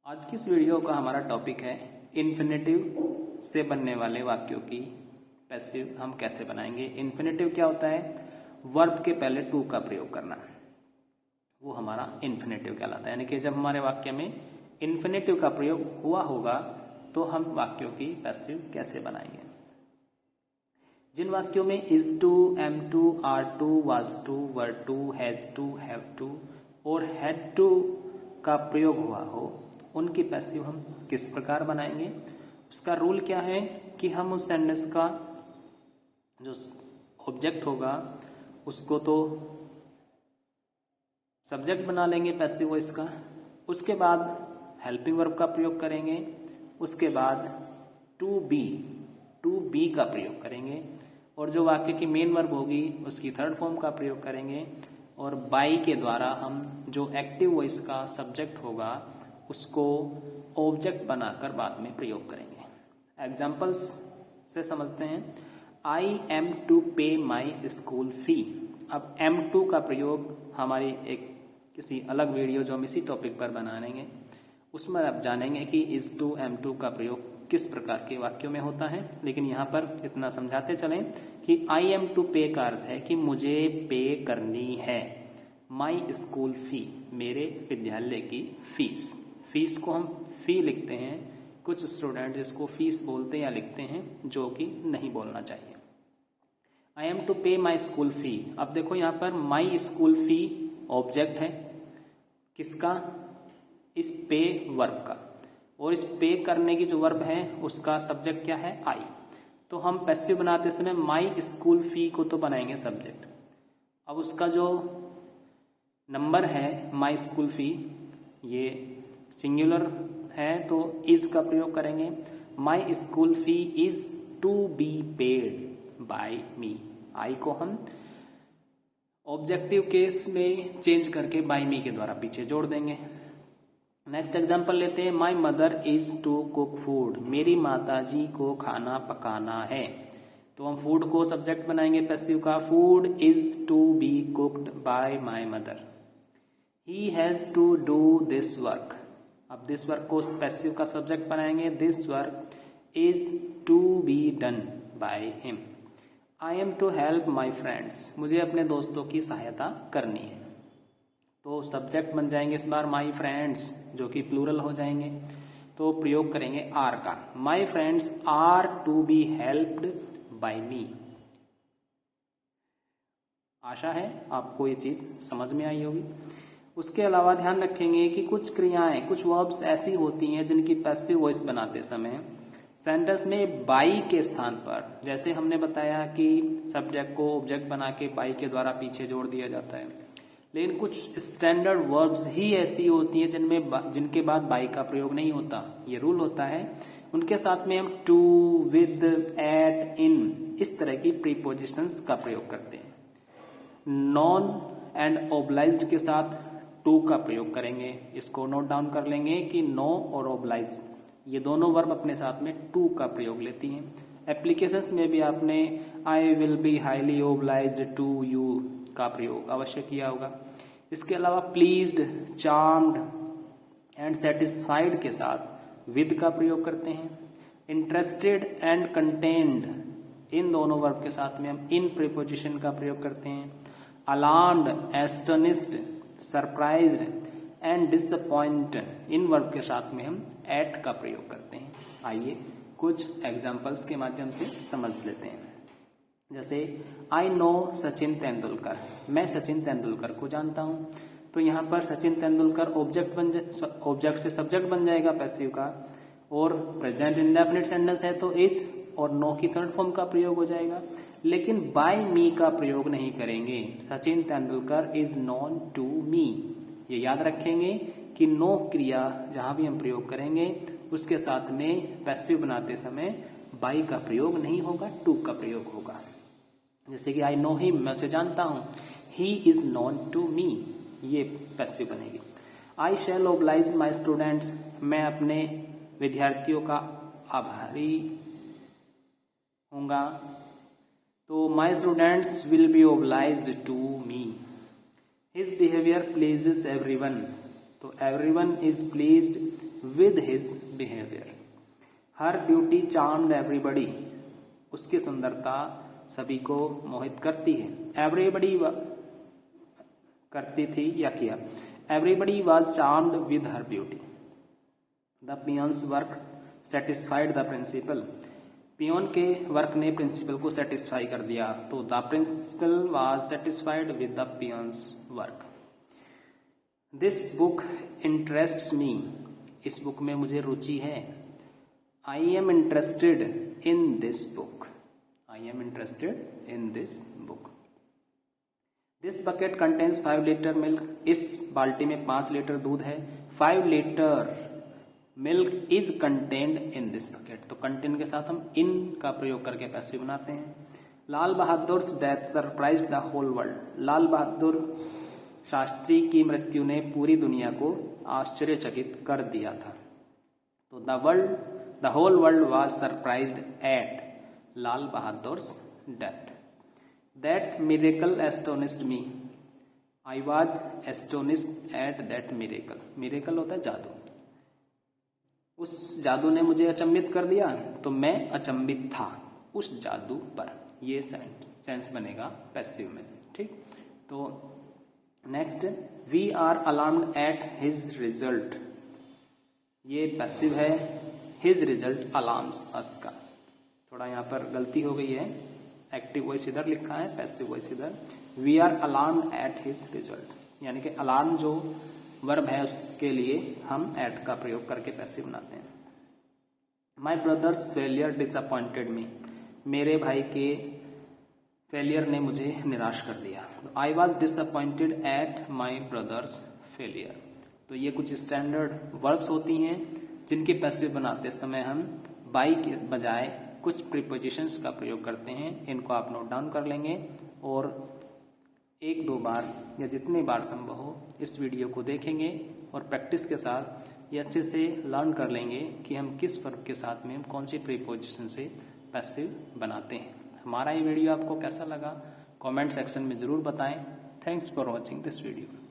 आज की इस वीडियो का हमारा टॉपिक है इन्फिनेटिव से बनने वाले वाक्यों की पैसिव हम कैसे बनाएंगे। इन्फिनेटिव क्या होता है? वर्ब के पहले टू का प्रयोग करना, वो हमारा इन्फिनेटिव कहलाता है। यानी कि जब हमारे वाक्य में इन्फिनेटिव का प्रयोग हुआ होगा तो हम वाक्यों की पैसिव कैसे बनाएंगे। जिन वाक्यों में is to, am to, are to, was to, were to, has to, have to और हैड टू का प्रयोग हुआ हो उनकी पैसिव हम किस प्रकार बनाएंगे। उसका रूल क्या है कि हम उस सेंटेंस का जो ऑब्जेक्ट होगा उसको तो सब्जेक्ट बना लेंगे पैसिव वॉइस का, उसके बाद हेल्पिंग वर्ब का प्रयोग करेंगे, उसके बाद टू बी का प्रयोग करेंगे और जो वाक्य की मेन वर्ब होगी उसकी थर्ड फॉर्म का प्रयोग करेंगे और बाई के द्वारा हम जो एक्टिव वॉइस का सब्जेक्ट होगा उसको ऑब्जेक्ट बनाकर बाद में प्रयोग करेंगे। एग्जाम्पल्स से समझते हैं। आई एम टू पे माई स्कूल फी। अब M2 का प्रयोग हमारी एक किसी अलग वीडियो जो हम इसी टॉपिक पर बनाएंगे उसमें आप जानेंगे कि इज टू M2 का प्रयोग किस प्रकार के वाक्यों में होता है। लेकिन यहाँ पर इतना समझाते चलें कि आई एम टू पे का अर्थ है कि मुझे पे करनी है। माई स्कूल फी, मेरे विद्यालय की फीस। फीस को हम फी लिखते हैं, कुछ स्टूडेंट इसको फीस बोलते हैं या लिखते हैं, जो कि नहीं बोलना चाहिए। आई एम टू पे माई स्कूल फी। अब देखो यहाँ पर माई स्कूल फी ऑब्जेक्ट है किसका? इस पे वर्ब का, और इस पे करने की जो वर्ब है उसका सब्जेक्ट क्या है? आई। तो हम पैसिव बनाते समय माई स्कूल फी को तो बनाएंगे सब्जेक्ट। अब उसका जो नंबर है माई स्कूल फी ये सिंगुलर है तो इज का प्रयोग करेंगे। My school fee is to be paid by me. I को हम ऑब्जेक्टिव केस में चेंज करके बाय मी के द्वारा पीछे जोड़ देंगे। नेक्स्ट एग्जांपल लेते हैं। My mother is to cook food. मेरी माता जी को खाना पकाना है। तो हम फूड को सब्जेक्ट बनाएंगे पैसिव का। Food is to be cooked by my mother. He has to do this work. अब दिस वर्क को पैसिव का सब्जेक्ट बनाएंगे। This work is to be done by him. I am to help my friends. मुझे अपने दोस्तों की सहायता करनी है। तो सब्जेक्ट बन जाएंगे इस बार माई फ्रेंड्स, जो कि प्लूरल हो जाएंगे। तो प्रयोग करेंगे आर का। My friends are to be helped by me. आशा है आपको ये चीज समझ में आई होगी। उसके अलावा ध्यान रखेंगे कि कुछ क्रियाएं, कुछ वर्ब्स ऐसी होती हैं जिनकी पैसिव वॉइस बनाते समय सेंटेंस में बाई के स्थान पर, जैसे हमने बताया कि सब्जेक्ट को ऑब्जेक्ट बना के बाई के द्वारा पीछे जोड़ दिया जाता है। लेकिन कुछ स्टैंडर्ड वर्ब्स ही ऐसी होती हैं जिनके बाद बाई का प्रयोग नहीं होता। ये रूल होता है। उनके साथ में हम टू, विद, एट, इन इस तरह की प्रीपोजिशंस का प्रयोग करते हैं। नॉन एंड ओब्लाइज्ड के साथ टू का प्रयोग करेंगे। इसको नोट डाउन कर लेंगे कि नो और ओब्लाइज ये दोनों वर्ब अपने साथ में टू का प्रयोग लेती हैं। एप्लीकेशंस में भी आपने I will be highly obliged to you का प्रयोग अवश्य किया होगा। इसके अलावा प्लीज्ड, चार्म्ड एंड सेटिस्फाइड के साथ विद का प्रयोग करते हैं। इंटरेस्टेड एंड कंटेन्ड इन दोनों वर्ब के साथ में हम इन प्रीपोजिशन का प्रयोग करते हैं। Alarmed, astonished, surprised and disappoint इन वर्ब के साथ में हम एट का प्रयोग करते हैं। आइए कुछ एग्जांपल्स के माध्यम से समझ लेते हैं। जैसे आई नो सचिन तेंदुलकर। मैं सचिन तेंदुलकर को जानता हूं। तो यहाँ पर सचिन तेंदुलकर ऑब्जेक्ट से सब्जेक्ट बन जाएगा पैसिव का, और प्रेजेंट इंडेफिनिट सेंटेंस है तो इज और नो की थर्ड फॉर्म का प्रयोग हो जाएगा। लेकिन बाय मी का प्रयोग नहीं करेंगे। Sachin Tendulkar is known to me. ये याद रखेंगे कि नो क्रिया जहां भी हम प्रयोग करेंगे उसके साथ में पैसिव बनाते समय बाय का प्रयोग नहीं होगा, टू का प्रयोग होगा। जैसे कि आई नो हिम, मैं उसे जानता हूं। He is known to me, ये पैसिव बनेगी। I shall oblige my students. मैं अपने विद्यार्थियों का आभारी होगा। तो my students will be obliged to me. His behaviour pleases everyone. तो everyone is pleased with his behavior. Her beauty charmed everybody. उसकी सुंदरता सभी को मोहित करती है. Everybody करती थी या किया. Everybody was charmed with her beauty. The peon's work satisfied the principal. Peon के वर्क ने प्रिंसिपल को सेटिस्फाई कर दिया. तो the principal was satisfied with the peon's work. This book interests me. इस बुक में मुझे रुचि है. I am interested in this book. I am interested in this book. This bucket contains 5 litre milk. इस बाल्टी में 5 लीटर दूध है. 5 litre milk is contained in this bucket. तो कंटेन के साथ हम इन का प्रयोग करके पैसिव बनाते हैं. Lal Bahadur death surprised the whole world. Lal Bahadur Shastri की मृत्यु ने पूरी दुनिया को आश्चर्यचकित कर दिया था. तो the whole world was surprised at Lal Bahadur death. That miracle astonished me. I was astonished at that miracle. Miracle होता है जादू. उस जादू ने मुझे अचंभित कर दिया. तो मैं अचंभित था उस जादू पर. ये सेंस बनेगा पैसिव में. ठीक. तो next, we are alarmed at his result. ये पैसिव है. हिज रिजल्ट अलार्म्स अस का. थोड़ा यहाँ पर गलती हो गई है. एक्टिव वॉइस इधर लिखा है, पैसिव वॉइस इधर. We are alarmed at his result, यानी कि अलार्म जो वर्ब है उसके लिए हम एट का प्रयोग करके पैसिव बनाते हैं. माई ब्रदर्स फेलियर डिसअपॉइंटेड मी. मेरे भाई के फेलियर ने मुझे निराश कर दिया. I was disappointed at my brothers failure. तो ये कुछ स्टैंडर्ड वर्ब्स होती हैं जिनके पैसिव बनाते समय हम बाई के बजाय कुछ प्रीपोजिशंस का प्रयोग करते हैं. इनको आप नोट डाउन कर लेंगे और 1-2 बार या जितने बार संभव हो इस वीडियो को देखेंगे और प्रैक्टिस के साथ ये अच्छे से लर्न कर लेंगे कि हम किस वर्ब के साथ में कौन सी प्रीपोजिशन से पैसिव बनाते हैं. हमारा ये वीडियो आपको कैसा लगा कमेंट सेक्शन में ज़रूर बताएं. Thanks for watching this video.